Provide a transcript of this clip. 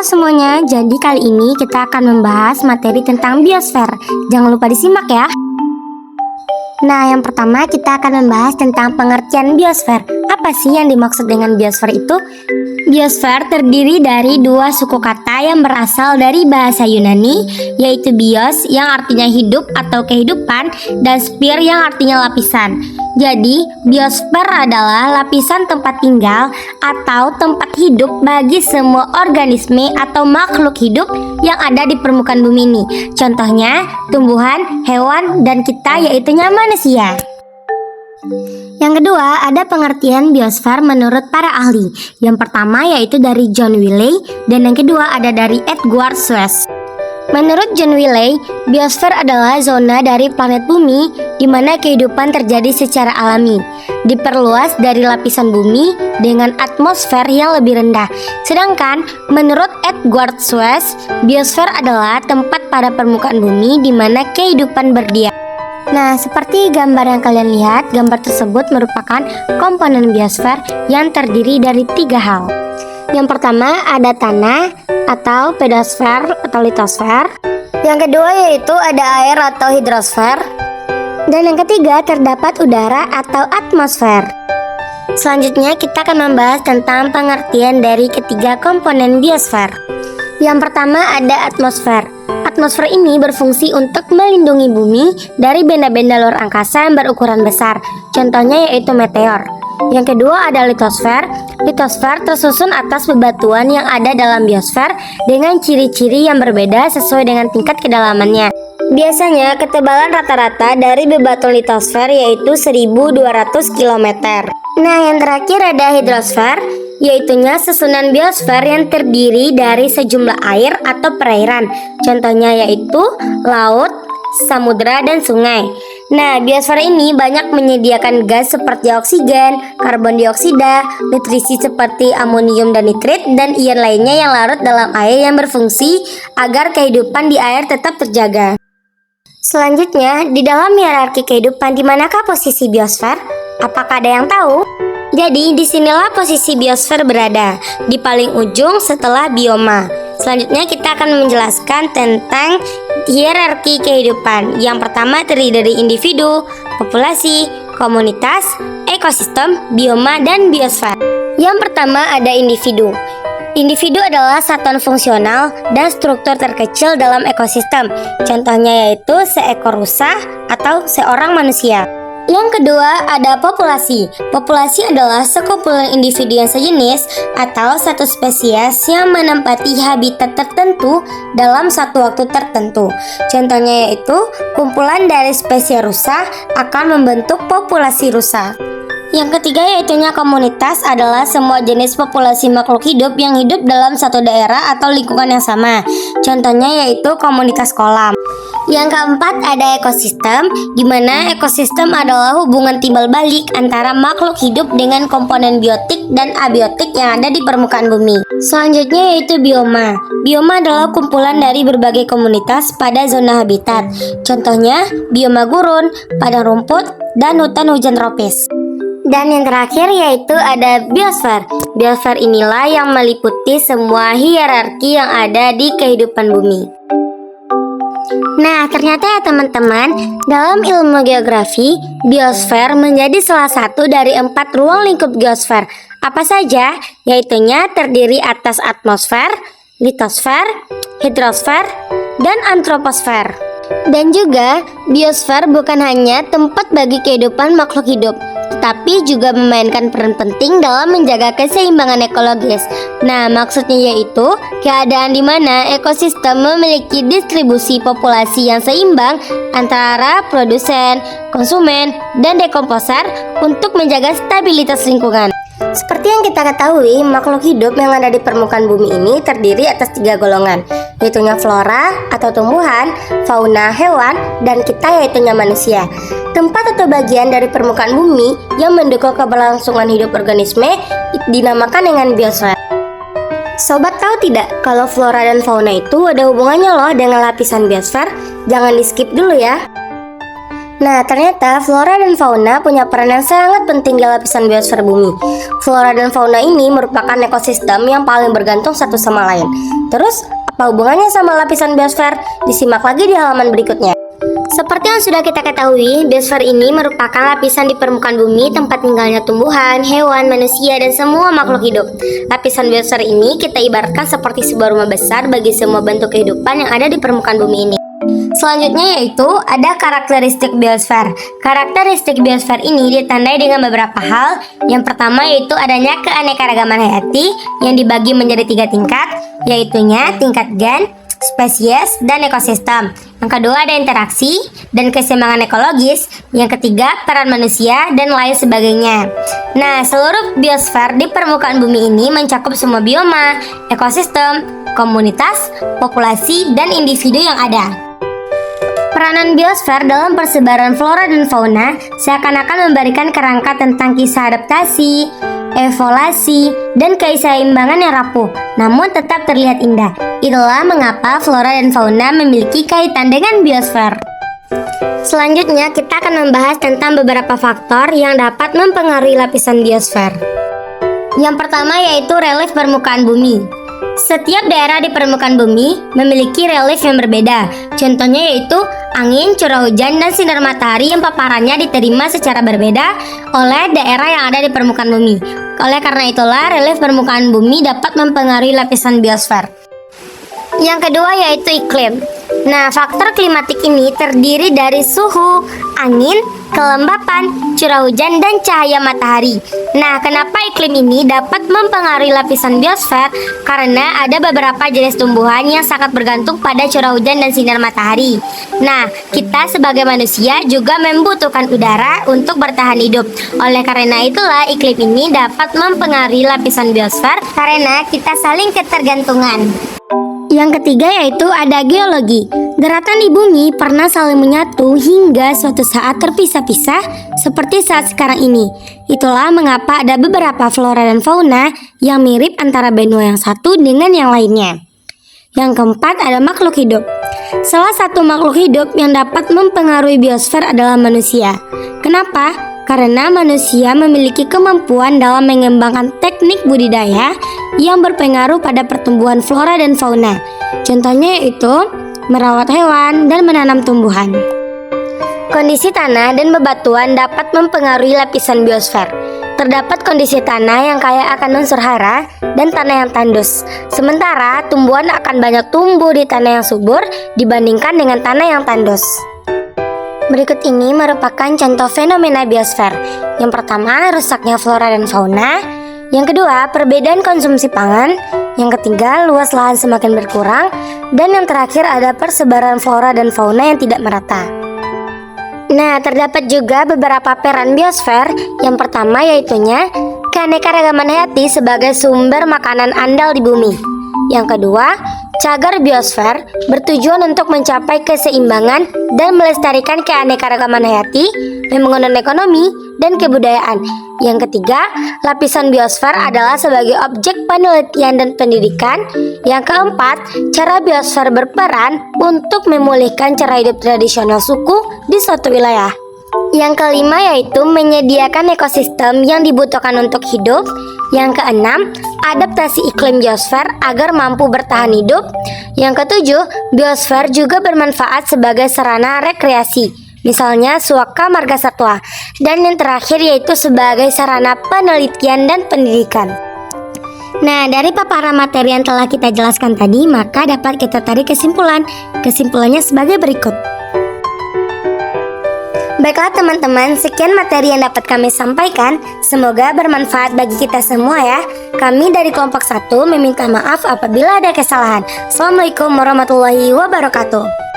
semuanya, jadi kali ini kita akan membahas materi tentang biosfer. Jangan lupa disimak ya. Nah, yang pertama kita akan membahas tentang pengertian biosfer. Apa sih yang dimaksud dengan biosfer itu? Biosfer terdiri dari dua suku kata yang berasal dari bahasa Yunani, yaitu bios yang artinya hidup atau kehidupan, dan sphere yang artinya lapisan. Jadi, biosfer adalah lapisan tempat tinggal atau tempat hidup bagi semua organisme atau makhluk hidup yang ada di permukaan bumi ini. Contohnya, tumbuhan, hewan, dan kita yaitu manusia. Yang kedua, ada pengertian biosfer menurut para ahli. Yang pertama yaitu dari John Wiley, dan yang kedua ada dari Edward Swift. Menurut John Wiley, biosfer adalah zona dari planet bumi di mana kehidupan terjadi secara alami, diperluas dari lapisan bumi dengan atmosfer yang lebih rendah. Sedangkan menurut Edward Swift, biosfer adalah tempat pada permukaan bumi di mana kehidupan berdiam. Nah, seperti gambar yang kalian lihat, gambar tersebut merupakan komponen biosfer yang terdiri dari 3 hal. Yang pertama ada tanah atau pedosfer atau litosfer. Yang kedua yaitu ada air atau hidrosfer. Dan yang ketiga terdapat udara atau atmosfer. Selanjutnya kita akan membahas tentang pengertian dari ketiga komponen biosfer. Yang pertama ada atmosfer. Atmosfer ini berfungsi untuk melindungi bumi dari benda-benda luar angkasa yang berukuran besar. Contohnya yaitu meteor. Yang kedua ada litosfer. Litosfer tersusun atas bebatuan yang ada dalam biosfer dengan ciri-ciri yang berbeda sesuai dengan tingkat kedalamannya. Biasanya ketebalan rata-rata dari bebatuan litosfer yaitu 1200 km. Nah, yang terakhir ada hidrosfer, yaitunya susunan biosfer yang terdiri dari sejumlah air atau perairan. Contohnya yaitu laut, samudera, dan sungai. Nah, biosfer ini banyak menyediakan gas seperti oksigen, karbon dioksida, nutrisi seperti amonium dan nitrit, dan ion lainnya yang larut dalam air yang berfungsi agar kehidupan di air tetap terjaga. Selanjutnya, di dalam hierarki kehidupan, di manakah posisi biosfer? Apakah ada yang tahu? Jadi, disinilah posisi biosfer berada, di paling ujung setelah bioma. Selanjutnya kita akan menjelaskan tentang hierarki kehidupan. Yang pertama terdiri dari individu, populasi, komunitas, ekosistem, bioma, dan biosfer. Yang pertama ada individu. Individu adalah satuan fungsional dan struktur terkecil dalam ekosistem. Contohnya yaitu seekor rusa atau seorang manusia. Yang kedua ada populasi. Populasi adalah sekumpulan individu yang sejenis atau satu spesies yang menempati habitat tertentu dalam satu waktu tertentu. Contohnya yaitu kumpulan dari spesies rusa akan membentuk populasi rusa. Yang ketiga yaitunya komunitas adalah semua jenis populasi makhluk hidup yang hidup dalam satu daerah atau lingkungan yang sama. Contohnya yaitu komunitas kolam. Yang keempat ada ekosistem, di mana ekosistem adalah hubungan timbal balik antara makhluk hidup dengan komponen biotik dan abiotik yang ada di permukaan bumi. Selanjutnya yaitu bioma. Bioma adalah kumpulan dari berbagai komunitas pada zona habitat. Contohnya bioma gurun, padang rumput, dan hutan hujan tropis. Dan yang terakhir yaitu ada biosfer. Biosfer inilah yang meliputi semua hierarki yang ada di kehidupan bumi. Nah, ternyata ya teman-teman, dalam ilmu geografi, biosfer menjadi salah satu dari 4 ruang lingkup geosfer. Apa saja? Yaitunya terdiri atas atmosfer, litosfer, hidrosfer, dan antroposfer. Dan juga, biosfer bukan hanya tempat bagi kehidupan makhluk hidup, tetapi juga memainkan peran penting dalam menjaga keseimbangan ekologis. Nah, maksudnya yaitu keadaan di mana ekosistem memiliki distribusi populasi yang seimbang antara produsen, konsumen, dan dekomposer untuk menjaga stabilitas lingkungan. Seperti yang kita ketahui, makhluk hidup yang ada di permukaan bumi ini terdiri atas 3 golongan, yaitunya flora atau tumbuhan, fauna hewan, dan kita yaitunya manusia. Tempat atau bagian dari permukaan bumi yang mendukung keberlangsungan hidup organisme dinamakan dengan biosfer. Sobat tahu tidak kalau flora dan fauna itu ada hubungannya loh dengan lapisan biosfer? Jangan di skip dulu ya. Nah, ternyata flora dan fauna punya peran yang sangat penting di lapisan biosfer bumi. Flora dan fauna ini merupakan ekosistem yang paling bergantung satu sama lain. Terus, apa hubungannya sama lapisan biosfer? Disimak lagi di halaman berikutnya. Seperti yang sudah kita ketahui, biosfer ini merupakan lapisan di permukaan bumi tempat tinggalnya tumbuhan, hewan, manusia, dan semua makhluk hidup. Lapisan biosfer ini kita ibaratkan seperti sebuah rumah besar bagi semua bentuk kehidupan yang ada di permukaan bumi ini. Selanjutnya yaitu ada karakteristik biosfer. Karakteristik biosfer ini ditandai dengan beberapa hal. Yang pertama yaitu adanya keanekaragaman hayati yang dibagi menjadi 3 tingkat, yaitunya tingkat gen, spesies, dan ekosistem. Yang kedua ada interaksi dan keseimbangan ekologis. Yang ketiga peran manusia dan lain sebagainya. Nah, seluruh biosfer di permukaan bumi ini mencakup semua bioma, ekosistem, komunitas, populasi, dan individu yang ada. Peranan biosfer dalam persebaran flora dan fauna seakan-akan memberikan kerangka tentang kisah adaptasi, evolusi, dan keseimbangan yang rapuh, namun tetap terlihat indah. Itulah mengapa flora dan fauna memiliki kaitan dengan biosfer. Selanjutnya, kita akan membahas tentang beberapa faktor yang dapat mempengaruhi lapisan biosfer. Yang pertama yaitu relief permukaan bumi. Setiap daerah di permukaan bumi memiliki relief yang berbeda. Contohnya yaitu angin, curah hujan, dan sinar matahari yang paparannya diterima secara berbeda oleh daerah yang ada di permukaan bumi. Oleh karena itulah, relief permukaan bumi dapat mempengaruhi lapisan biosfer. Yang kedua yaitu iklim. Nah, faktor klimatik ini terdiri dari suhu, angin, kelembapan, curah hujan, dan cahaya matahari. Nah, kenapa iklim ini dapat mempengaruhi lapisan biosfer? Karena ada beberapa jenis tumbuhan yang sangat bergantung pada curah hujan dan sinar matahari. Nah, kita sebagai manusia juga membutuhkan udara untuk bertahan hidup. Oleh karena itulah, iklim ini dapat mempengaruhi lapisan biosfer karena kita saling ketergantungan. Yang ketiga yaitu ada geologi. Daratan di bumi pernah saling menyatu hingga suatu saat terpisah-pisah seperti saat sekarang ini. Itulah mengapa ada beberapa flora dan fauna yang mirip antara benua yang satu dengan yang lainnya. Yang keempat ada makhluk hidup. Salah satu makhluk hidup yang dapat mempengaruhi biosfer adalah manusia. Kenapa? Karena manusia memiliki kemampuan dalam mengembangkan teknik budidaya yang berpengaruh pada pertumbuhan flora dan fauna. Contohnya yaitu merawat hewan dan menanam tumbuhan. Kondisi tanah dan bebatuan dapat mempengaruhi lapisan biosfer. Terdapat kondisi tanah yang kaya akan unsur hara dan tanah yang tandus. Sementara tumbuhan akan banyak tumbuh di tanah yang subur dibandingkan dengan tanah yang tandus. Berikut ini merupakan contoh fenomena biosfer. Yang pertama, rusaknya flora dan fauna. Yang kedua, perbedaan konsumsi pangan. Yang ketiga, luas lahan semakin berkurang. Dan yang terakhir ada persebaran flora dan fauna yang tidak merata. Nah, terdapat juga beberapa peran biosfer. Yang pertama yaitunya keanekaragaman hayati sebagai sumber makanan andal di bumi. Yang kedua, cagar biosfer bertujuan untuk mencapai keseimbangan dan melestarikan keanekaragaman hayati, pembangunan ekonomi, dan kebudayaan. Yang ketiga, lapisan biosfer adalah sebagai objek penelitian dan pendidikan. Yang keempat, cara biosfer berperan untuk memulihkan cara hidup tradisional suku di suatu wilayah. Yang kelima yaitu menyediakan ekosistem yang dibutuhkan untuk hidup. Yang keenam, adaptasi iklim biosfer agar mampu bertahan hidup. Yang ketujuh, biosfer juga bermanfaat sebagai sarana rekreasi, misalnya suaka marga satwa. Dan yang terakhir yaitu sebagai sarana penelitian dan pendidikan. Nah, dari paparan materi yang telah kita jelaskan tadi, maka dapat kita tarik kesimpulan. Kesimpulannya sebagai berikut. Baiklah teman-teman, sekian materi yang dapat kami sampaikan. Semoga bermanfaat bagi kita semua ya. Kami dari kelompok 1 meminta maaf apabila ada kesalahan. Assalamualaikum warahmatullahi wabarakatuh.